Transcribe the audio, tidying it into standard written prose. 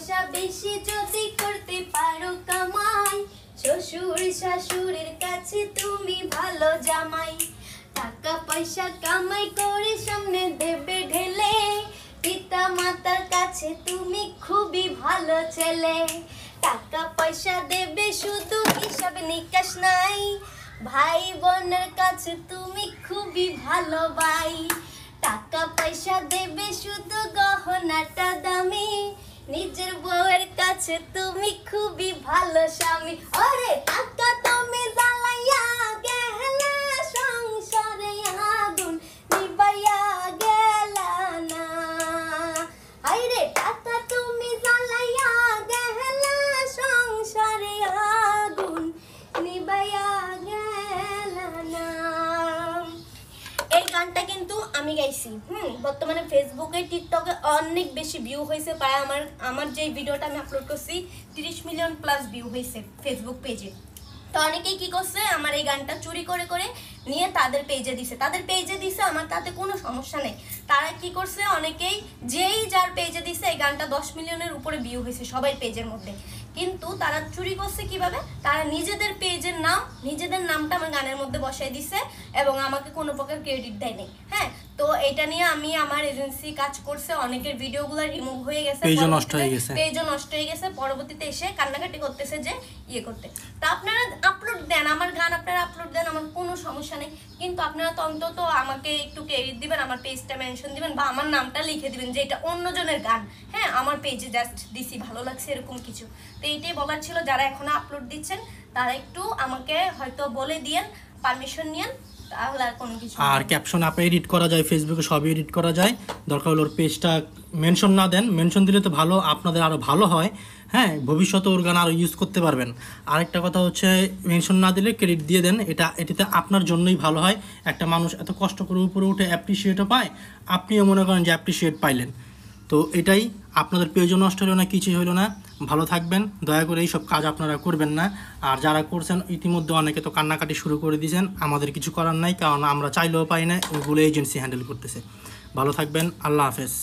পয়সা বেশি যদি করতে পারো কামাই, শ্বশুর শাশুড়ির কাছে তুমি ভালো জামাই। টাকা পয়সা কামাই করে সামনে দেবে ঢেলে, পিতা মাতার কাছে তুমি খুবই ভালো ছেলে। টাকা পয়সা দেবে শুধু হিসাব নিকাশ নাই, ভাই বোনের কাছে তুমি খুবই ভালো ভাই। টাকা পয়সা দেবে শুধু গহনাটা দামি, নিজের বউয়ের কাছে তুমি খুবই ভালো স্বামী। আরে টাকা তুমি জ্বালাইয়া গেলা, সংসারে আগুন নিবাইয়া গেলা না। আরে টাকা তুমি জ্বালাইয়া গেলা, সংসারে আগুন নিবাইয়া গেলা না। এই গানটা কিন্তু আমি গাইছি। বর্তমানে ফেসবুকে টিকটকে অনেক বেশি ভিউ হয়েছে। প্রায় আমার যে ভিডিওটা আমি আপলোড করছি 30 মিলিয়ন প্লাস ভিউ হয়েছে ফেসবুক পেজে। তো অনেকেই কি করছে, আমার এই গানটা চুরি করে করে নিয়ে তাদের পেজে দিছে। আমার তাতে কোনো সমস্যা নেই। তারা কি করছে, অনেকেই যেই যার পেজে দিছে এই গানটা 10 মিলিয়নের উপরে ভিউ হয়েছে সবাই পেজের মধ্যে। কিন্তু তারা চুরি করছে কিভাবে, তারা নিজেদের পেজের নিজেদের নামটা আমার গানের মধ্যে বসাই দিছে এবং আমাকে কোনো প্রকার ক্রেডিট দেয়নি। হ্যাঁ, তো এটা নিয়ে আমি আমার এজেন্সি কাজ করছে, অনেকের ভিডিওগুলো রিমুভ হয়ে গেছে, পেজও নষ্ট হয়ে গেছে। পরবর্তীতে এসে কান্নাকাটি করতেছে যে ইয়ে করতে। তো আপনারা আপলোড দেন, আমার গান আপনারা আপলোড দেন, আমার কোনো সমস্যা নেই। কিন্তু আপনারা তো অন্তত আমাকে একটু ক্রেডিট দিবেন, আমার পেজটা মেনশন দিবেন বা আমার নামটা লিখে দিবেন যে এটা অন্যজনের গান। হ্যাঁ, আমার পেজে জাস্ট দিছি, ভালো লাগছে এরকম কিছু। তো এইটাই বলার ছিল, যারা এখনো আপলোড দিচ্ছেন তারা একটু আমাকে হয়তো বলে দিয়েন, পারমিশন নিয়েন, তাহলে আর কোনো কিছু। আর ক্যাপশন আপনি এডিট করা যায়, ফেসবুকে সবই এডিট করা যায়। দরকার হলে ওর পেজটা মেনশন না দেন, মেনশন দিলে তো ভালো, আপনাদের আরও ভালো হয়। হ্যাঁ, ভবিষ্যতে ওর গান আরও ইউজ করতে পারবেন। আরেকটা কথা হচ্ছে, মেনশন না দিলে ক্রেডিট দিয়ে দেন, এটাতে আপনার জন্যই ভালো হয়। একটা মানুষ এত কষ্ট করে উপরে উঠে অ্যাপ্রিসিয়েটও পায়, আপনিও মনে করেন যে অ্যাপ্রিসিয়েট পাইলেন। তো এটাই, আপনাদের পেজও নষ্ট হলো না, কিছুই হলো না। ভালো থাকবেন, দয়া করে এইসব কাজ আপনারা করবেন না। আর যারা করছেন ইতিমধ্যে অনেকে তো কান্নাকাটি শুরু করে দিয়েছেন, আমাদের কিছু করার নাই, কারণ আমরা চাইলেও পাই না, ওইগুলো এজেন্সি হ্যান্ডেল করতেছে। ভালো থাকবেন, আল্লাহ হাফেজ।